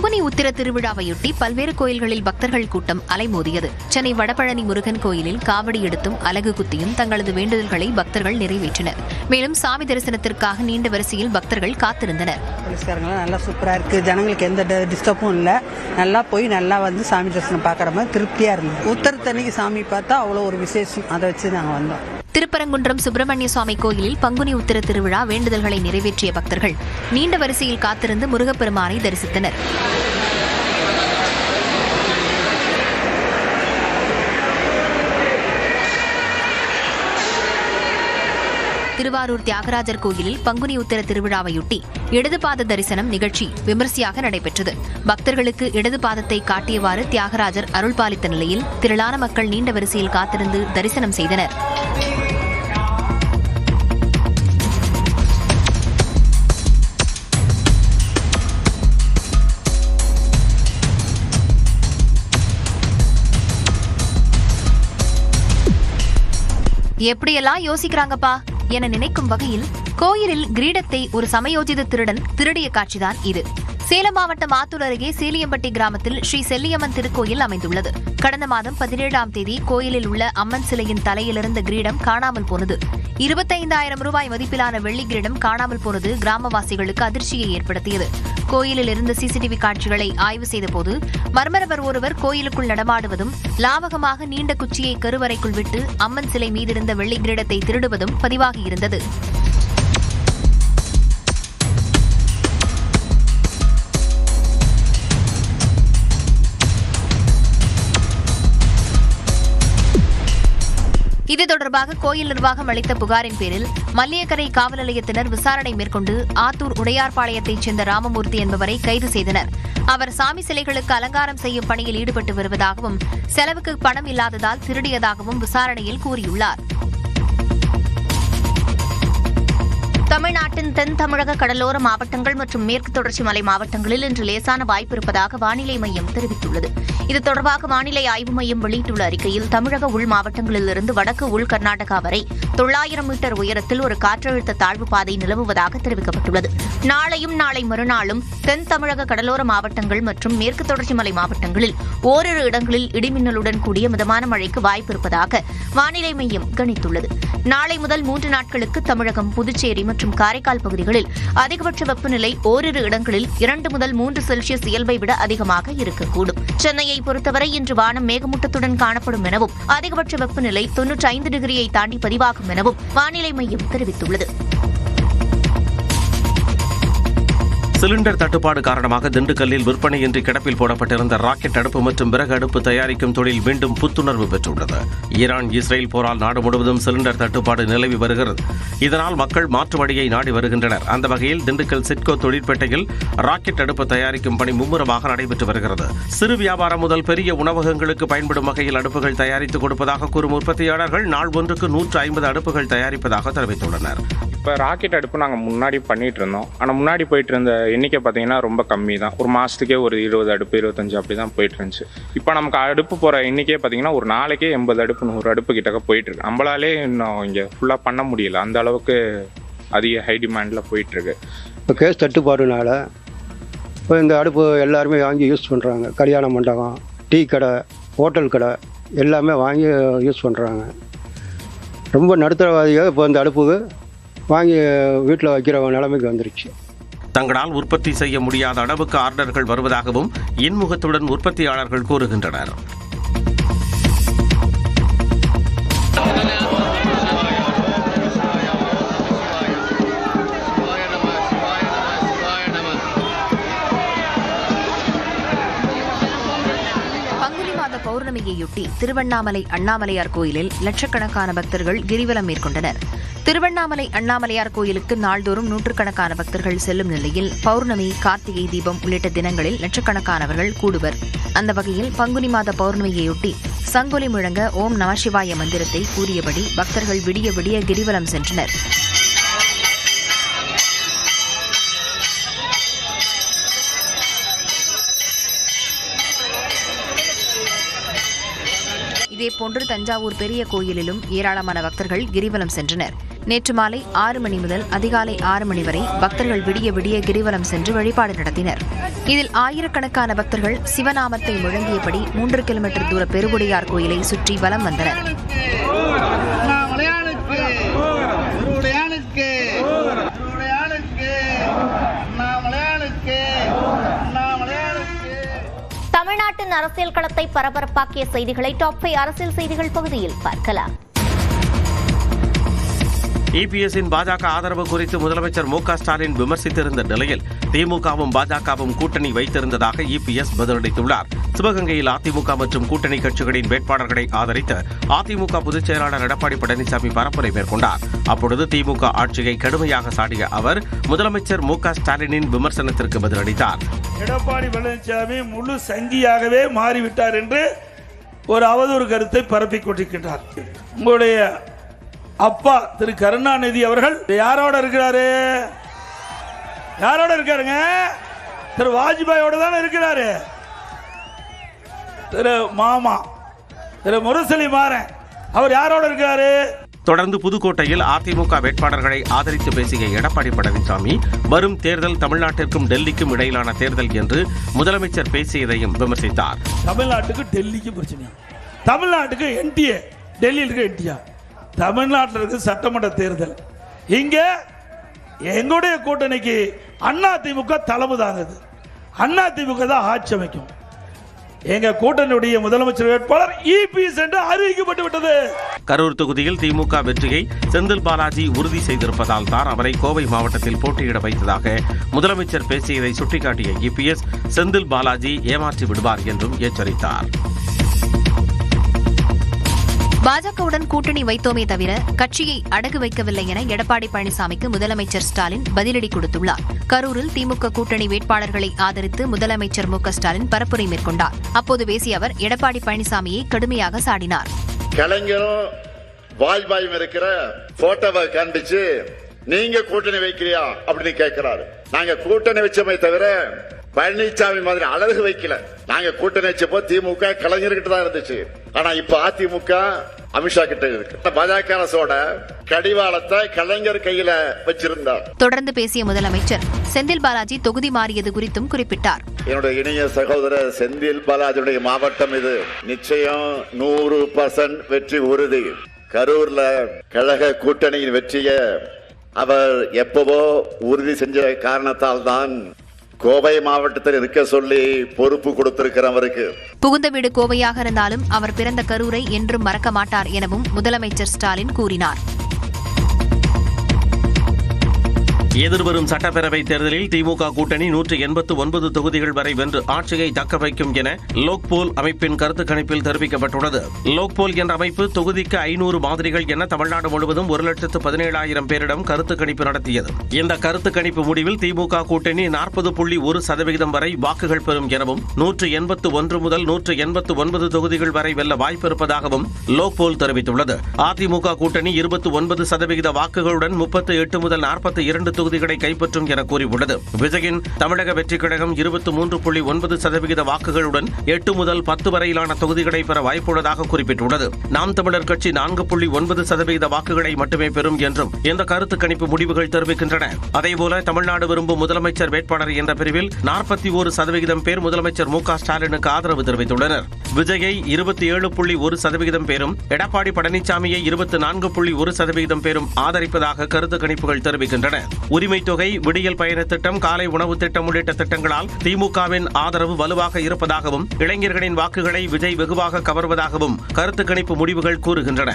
பங்குனி உத்திர திருவிழாவையொட்டி பல்வேறு கோயில்களில் பக்தர்கள் கூட்டம் அலைமோதியது. சென்னை வடபழனி முருகன் கோயிலில் காவடி எடுத்தும் அலகு குத்தியும் தங்களது வேண்டுதல்களை பக்தர்கள் நிறைவேற்றினர். மேலும் சாமி தரிசனத்திற்காக நீண்ட வரிசையில் பக்தர்கள் காத்திருந்தனர். நல்லா சூப்பரா இருக்கு. ஜனங்களுக்கு எந்த டிஸ்டர்பும் இல்ல. நல்லா போய் நல்லா வந்து சாமி தரிசனம் பாக்குற மாதிரி திருப்தியா இருந்தது. உத்தரத்தன்னைக்கு சாமி பார்த்தா அவ்வளவு ஒரு விசேஷம். அதை வச்சு நாங்க வந்தோம். திருப்பரங்குன்றம் சுப்பிரமணிய சுவாமி கோயிலில் பங்குனி உத்திர திருவிழா வேண்டுதல்களை நிறைவேற்றிய பக்தர்கள் நீண்ட வரிசையில் காத்திருந்து முருகப்பெருமானை தரிசித்தனர். திருவாரூர் தியாகராஜர் கோயிலில் பங்குனி உத்திர திருவிழாவையொட்டி இடது பாத தரிசனம் நிகழ்ச்சி விமரிசையாக நடைபெற்றது. பக்தர்களுக்கு இடது பாதத்தை காட்டியவாறு தியாகராஜர் அருள்பாலித்த நிலையில் திரளான மக்கள் நீண்ட வரிசையில் காத்திருந்து தரிசனம் செய்தனர். எப்படியெல்லாம் யோசிக்கிறாங்கப்பா என நினைக்கும் வகையில் கோயிலில் கிரீடத்தை ஒரு சமயோஜித திருடன் திருடிய காட்சிதான் இது. சேலம் மாவட்டம் ஆத்தூர் அருகே சேலியம்பட்டி கிராமத்தில் ஸ்ரீ செல்லியம்மன் திருக்கோயில் அமைந்துள்ளது. கடந்த மாதம் 17ஆம் தேதி கோயிலில் உள்ள அம்மன் சிலையின் தலையிலிருந்த கிரீடம் காணாமல் போனது. 25,000 ரூபாய் மதிப்பிலான வெள்ளி கிரீடம் காணாமல் போனது கிராமவாசிகளுக்கு அதிர்ச்சியை ஏற்படுத்தியது. கோயிலில் இருந்த சிசிடிவி காட்சிகளை ஆய்வு செய்தபோது மர்மநபர் ஒருவர் கோயிலுக்குள் நடமாடுவதும் லாவகமாக நீண்ட குச்சியை கருவறைக்குள் விட்டு அம்மன் சிலை மீதிருந்த வெள்ளி கிரீடத்தை திருடுவதும் பதிவாகியிருந்தது. இது தொடர்பாக கோயில் நிர்வாகம் அளித்த புகாரின் பேரில் மல்லியக்கரை காவல் நிலையத்தினர் விசாரணை மேற்கொண்டு ஆத்தூர் உடையார்பாளையத்தைச் சேர்ந்த ராமமூர்த்தி என்பவரை கைது செய்தனர். அவர் சாமி சிலைகளுக்கு அலங்காரம் செய்யும் பணியில் ஈடுபட்டு வருவதாகவும் செலவுக்கு பணம் இல்லாததால் திருடியதாகவும் விசாரணையில் கூறியுள்ளார். தமிழ்நாட்டின் தென் தமிழக கடலோர மாவட்டங்கள் மற்றும் மேற்கு தொடர்ச்சி மலை மாவட்டங்களில் இன்று லேசான வாய்ப்பு இருப்பதாக வானிலை மையம் தெரிவித்துள்ளது. இது தொடர்பாக வானிலை ஆய்வு மையம் வெளியிட்டுள்ள அறிக்கையில் தமிழக உள் மாவட்டங்களிலிருந்து வடக்கு உள் கர்நாடகா வரை 900 மீட்டர் உயரத்தில் ஒரு காற்றழுத்த தாழ்வு பாதை நிலவுவதாக தெரிவிக்கப்பட்டுள்ளது. நாளையும் நாளை மறுநாளும் தென் தமிழக கடலோர மாவட்டங்கள் மற்றும் மேற்கு தொடர்ச்சி மலை மாவட்டங்களில் ஓரிரு இடங்களில் இடிமின்னலுடன் கூடிய மிதமான மழைக்கு வாய்ப்பு இருப்பதாக வானிலை மையம் கணித்துள்ளது. நாளை முதல் 3 நாட்களுக்கு தமிழகம், புதுச்சேரி மற்றும் காரைக்கால் பகுதிகளில் அதிகபட்ச வெப்பநிலை ஓரிரு இடங்களில் 2 முதல் 3 செல்சியஸ் இயல்பை விட அதிகமாக இருக்கக்கூடும். சென்னையை பொறுத்தவரை இன்று வானம் மேகமூட்டத்துடன் காணப்படும் எனவும் அதிகபட்ச வெப்பநிலை 95 டிகிரியை தாண்டி பதிவாகும் எனவும் வானிலை மையம் தெரிவித்துள்ளது. சிலிண்டர் தட்டுப்பாடு காரணமாக திண்டுக்கல்லில் விற்பனையின்றி கிடப்பில் போடப்பட்டிருந்த ராக்கெட் அடுப்பு மற்றும் விறகு அடுப்பு தயாரிக்கும் தொழில் மீண்டும் புத்துணர்வு பெற்றுள்ளது. ஈரான் இஸ்ரேல் போரால் நாடு முழுவதும் சிலிண்டர் தட்டுப்பாடு நிலவி வருகிறது. இதனால் மக்கள் மாற்று வழியை நாடி வருகின்றனர். அந்த வகையில் திண்டுக்கல் சிட்கோ தொழிற்பேட்டையில் ராக்கெட் அடுப்பு தயாரிக்கும் பணி மும்முரமாக நடைபெற்று வருகிறது. சிறு வியாபாரம் முதல் பெரிய உணவகங்களுக்கு பயன்படும் வகையில் அடுப்புகள் தயாரித்துக் கொடுப்பதாக கூறும் உற்பத்தியாளர்கள் நாள் ஒன்றுக்கு 150 அடுப்புகள் தயாரிப்பதாக தெரிவித்துள்ளனர். இப்போ ராக்கெட் அடுப்பு நாங்கள் முன்னாடி பண்ணிட்டு இருந்தோம். ஆனால் முன்னாடி போயிட்டு இருந்த எண்ணிக்கை பார்த்தீங்கன்னா ரொம்ப கம்மி தான். ஒரு மாதத்துக்கே ஒரு 20 அடுப்பு 25 அப்படி தான் போயிட்டு இருந்துச்சு. இப்போ நமக்கு அடுப்பு போகிற எண்ணிக்கையே பார்த்தீங்கன்னா ஒரு நாளைக்கே 80 அடுப்பு 100 அடுப்பு கிட்டக்க போயிட்டு இருக்கு. நம்மளாலே இன்னும் இங்கே ஃபுல்லாக பண்ண முடியல. அந்த அளவுக்கு அதிக ஹை டிமாண்டில் போயிட்டு இருக்கு. இப்போ கேஸ் தட்டுப்பாடுனால இப்போ இந்த அடுப்பு எல்லாருமே வாங்கி யூஸ் பண்ணுறாங்க. கல்யாண மண்டபம், டீ கடை, ஹோட்டல் கடை எல்லாமே வாங்கி யூஸ் பண்ணுறாங்க. ரொம்ப நடுத்தரவாதியாக இப்போ இந்த அடுப்புக்கு வாங்கி வீட்டில் வைக்கிற நிலைமைக்கு வந்துருச்சு. தங்களால் உற்பத்தி செய்ய முடியாத அளவுக்கு ஆர்டர்கள் வருவதாகவும் இன்முகத்துடன் உற்பத்தியாளர்கள் கூறுகின்றனர். பௌர்ணமியையொட்டி திருவண்ணாமலை அண்ணாமலையார் கோயிலில் லட்சக்கணக்கான பக்தர்கள் கிரிவலம் மேற்கொண்டனர். திருவண்ணாமலை அண்ணாமலையார் கோயிலுக்கு நாள்தோறும் நூற்றுக்கணக்கான பக்தர்கள் செல்லும் நிலையில் பௌர்ணமி, கார்த்திகை தீபம் உள்ளிட்ட தினங்களில் லட்சக்கணக்கானவர்கள் கூடுவர். அந்த வகையில் பங்குனி மாத பௌர்ணமியையொட்டி சங்கொலி முழங்க ஓம் நமசிவாய மந்திரத்தை கூறியபடி பக்தர்கள் விடிய விடிய கிரிவலம் சென்றனர். இதேபோன்று தஞ்சாவூர் பெரிய கோயிலிலும் ஏராளமான பக்தர்கள் கிரிவலம் சென்றனர். நேற்று மாலை 6 மணி முதல் அதிகாலை 6 மணி வரை பக்தர்கள் விடிய விடிய கிரிவலம் சென்று வழிபாடு நடத்தினர். இதில் ஆயிரக்கணக்கான பக்தர்கள் சிவநாமத்தை முழங்கியபடி 3 கிலோமீட்டர் தூர பெருவுடையார் கோயிலை சுற்றி வலம் வந்தனர். தமிழ்நாட்டின் அரசியல் களத்தை பரபரப்பாக்கிய செய்திகளை டாப் 5 அரசியல் செய்திகள் பகுதியில் பார்க்கலாம். இபிஎஸ்ஸின் பாஜக ஆதரவு குறித்து முதலமைச்சர் மு.க. ஸ்டாலின் விமர்சித்திருந்த நிலையில் திமுகவும் பாஜகவும் கூட்டணி வைத்திருந்ததாக இபிஎஸ் பதிலளித்துள்ளார். சிவகங்கையில் அதிமுக மற்றும் கூட்டணி கட்சிகளின் வேட்பாளர்களை ஆதரித்து அதிமுக பொதுச் செயலாளர் எடப்பாடி பழனிசாமி பரப்புரை மேற்கொண்டார். அப்பொழுது திமுக ஆட்சியை கடுமையாக சாடிய அவர் முதலமைச்சர் மு.க. ஸ்டாலினின் விமர்சனத்திற்கு பதிலளித்தார். எடப்பாடி பழனிசாமி முழு சங்கியாகவே மாறிவிட்டார் என்று ஒரு அவதூறு கருத்தை பரப்பிக் கொண்டிருக்கின்றார். உங்களுடைய அப்பா திரு கருணாநிதி அவர்கள் யாரோட இருக்கிறாரு? யாரோட இருக்காருங்க? திரு வாஜ்பாயோட தானே இருக்கிறாரு. திரு மாமா திரு முரசொலி மாறன் அவர் யாரோட இருக்காரு? தொடர்ந்து புதுக்கோட்டையில் அதிமுக வேட்பாளர்களை ஆதரித்து பேசிய எடப்பாடி பழனிசாமி வரும் தேர்தல் தமிழ்நாட்டிற்கும் டெல்லிக்கும் இடையிலான தேர்தல் என்று முதலமைச்சர் பேசியதையும் விமர்சித்தார். தமிழ்நாட்டுக்கு டெல்லிக்கு பிரச்சனை, தமிழ்நாட்டுக்கு என்டிஏ, டெல்லியில் இருக்க என்டிஏ, தமிழ்நாட்டில் இருக்க சட்டமன்ற தேர்தல். இங்க எங்களுடைய கூட்டணிக்கு அதிமுக தலைமை தாங்குது. அதிமுக தான் ஆட்சி அமைக்கும். எங்க கூட்டணியுடைய முதலமைச்சர் வேட்பாளர் இபிஎஸ் என்று அறிவிக்கப்பட்டு விட்டது. கரூர் தொகுதியில் திமுக வெற்றியை செந்தில் பாலாஜி உறுதி செய்திருப்பதால் தான் அவரை கோவை மாவட்டத்தில் போட்டியிட வைத்ததாக முதலமைச்சர் பேசியதை சுட்டிக்காட்டிய இபிஎஸ் செந்தில் பாலாஜி ஏமாற்றி விடுவார் என்றும் எச்சரித்தார். பாஜகவுடன் கூட்டணி வைத்தோமே தவிர கட்சியை அடகு வைக்கவில்லை என எடப்பாடி பழனிசாமிக்கு முதலமைச்சர் ஸ்டாலின் பதிலடி கொடுத்துள்ளார். கரூரில் திமுக கூட்டணி வேட்பாளர்களை ஆதரித்து முதலமைச்சர் மு.க. ஸ்டாலின் பரப்புரை மேற்கொண்டார். அப்போது பேசிய அவர் எடப்பாடி பழனிசாமியை கடுமையாக சாடினார். கலைஞரும் வாஜ்பாயும் இருக்கிற போட்டோவை கண்டிச்சு நீங்க கூட்டணி வைக்கிறியா அப்படின்னு கேட்கிறாரு. நாங்க கூட்டணி வச்சோமே தவிர பழனிசாமி மாதிரி அழகு வைக்கல. நாங்க கூட்டணி வச்சப்போ திமுக கலைஞர்கிட்ட தான் இருந்துச்சு. ஆனா இப்ப அதிமுக அமித்ஷா கிட்ட இருக்கு. பாஜக அரசோட கடிவாளத்தை கலைஞர் கையில வச்சிருந்தார். தொடர்ந்து பேசிய முதலமைச்சர் செந்தில் பாலாஜி தொகுதி மாறியது குறித்தும் குறிப்பிட்டார். என்னுடைய இணைய சகோதரர் செந்தில் பாலாஜியுடைய மாவட்டம் இது. நிச்சயம் 100% வெற்றி உறுதி. கரூர்ல கழக கூட்டணியின் வெற்றியை அவர் எப்பவோ உறுதி செஞ்ச காரணத்தால் தான் கோவை மாவட்டத்தில் இருக்க சொல்லி பொறுப்பு கொடுத்திருக்கிறவருக்கு. புகுந்த வீடு கோவையாக இருந்தாலும் அவர் பிறந்த கரூரை என்றும் மறக்க மாட்டார் எனவும் முதலமைச்சர் ஸ்டாலின் கூறினார். எதிர்வரும் சட்டப்பேரவை தேர்தலில் திமுக கூட்டணி 189 தொகுதிகள் வரை வென்று ஆட்சியை தக்க வைக்கும் என லோக்போல் அமைப்பின் கருத்து கணிப்பில் தெரிவிக்கப்பட்டுள்ளது. லோக்போல் என்ற அமைப்பு தொகுதிக்கு 500 மாதிரிகள் என தமிழ்நாடு முழுவதும் 1,17,000 பேரிடம் கருத்து கணிப்பு நடத்தியது. இந்த கருத்து கணிப்பு முடிவில் திமுக கூட்டணி 40.1% வரை வாக்குகள் பெறும் எனவும் 181 முதல் 189 தொகுதிகள் வரை வெல்ல வாய்ப்பு இருப்பதாகவும் லோக்போல் தெரிவித்துள்ளது. அதிமுக கூட்டணி 29% வாக்குகளுடன் 38 முதல் 42 தொகுதிகளை கைப்பற்றும் என கூறியுள்ளது. விஜயின் தமிழக வெற்றிக் கழகம் 23.9% வாக்குகளுடன் 8 முதல் 10 வரையிலான தொகுதிகளை பெற வாய்ப்புள்ளதாக குறிப்பிட்டுள்ளது. நாம் தமிழர் கட்சி 4.9% வாக்குகளை மட்டுமே பெறும் என்றும் இந்த கருத்து கணிப்பு முடிவுகள் தெரிவிக்கின்றன. அதேபோல தமிழ்நாடு விரும்பும் முதலமைச்சர் வேட்பாளர் என்ற பிரிவில் 41% பேர் முதலமைச்சர் மு.க. ஸ்டாலினுக்கு ஆதரவு தெரிவித்துள்ளனர். விஜயை 27.1% பேரும் எடப்பாடி பழனிசாமியை 24.1% பேரும் ஆதரிப்பதாக கருத்து கணிப்புகள் தெரிவிக்கின்றன. உரிமை தொகை, விடியல் பயண திட்டம், காலை உணவு திட்டம் உள்ளிட்ட திட்டங்களால் திமுகவின் ஆதரவு வலுவாக இருப்பதாகவும் இளைஞர்களின் வாக்குகளை விஜய் வெகுவாக கவர்வதாகவும் கருத்து கணிப்பு முடிவுகள் கூறுகின்றன.